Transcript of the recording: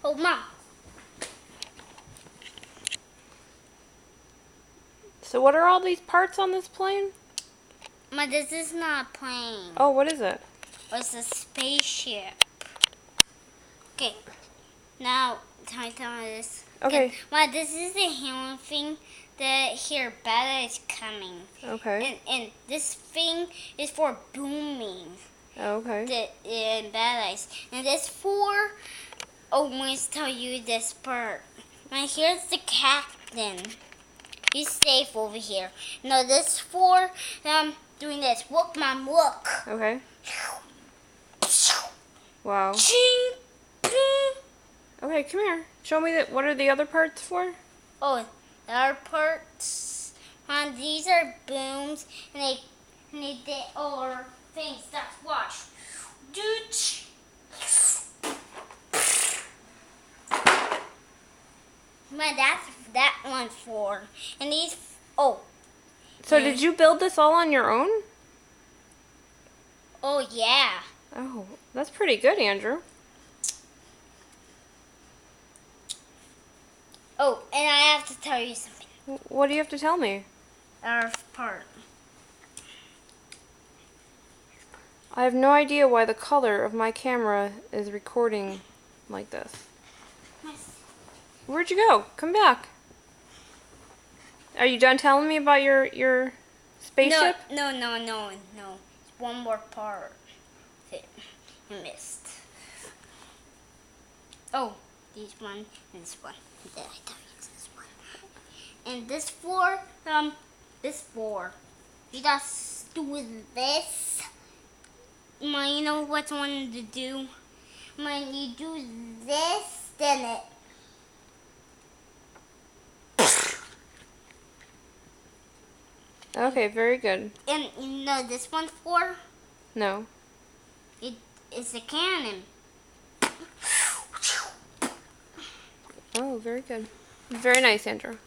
Oh, Mom. So what are all these parts on this plane? Mom, this is not a plane. Oh, what is it? It's a spaceship. Okay. Now, can I tell you this? Okay. Mom, this is the healing thing that here, Bella is coming. Okay. And this thing is for booming. Okay. The badass. And this for always tell you this part. Now here's the captain. He's safe over here. Now this for doing this. Look, Mom, look. Okay. Wow. Ching, ping. Okay, come here. Show me that. What are the other parts for? Oh, the other parts. These are booms, and they are things. That's watch. Doot. Man, that's that one for. And these, oh. So did you build this all on your own? Oh, yeah. Oh, that's pretty good, Andrew. Oh, and I have to tell you something. What do you have to tell me? Our part. I have no idea why the color of my camera is recording like this. Where'd you go? Come back. Are you done telling me about your spaceship? No. It's one more part. I missed. Oh, this one and this one. Did I tell you this one? And this four. You just do this. You know what I wanted to do? When you do this, then it. Okay, very good. And you know this one for? No. It's a cannon. Oh, very good. Very nice, Andrew.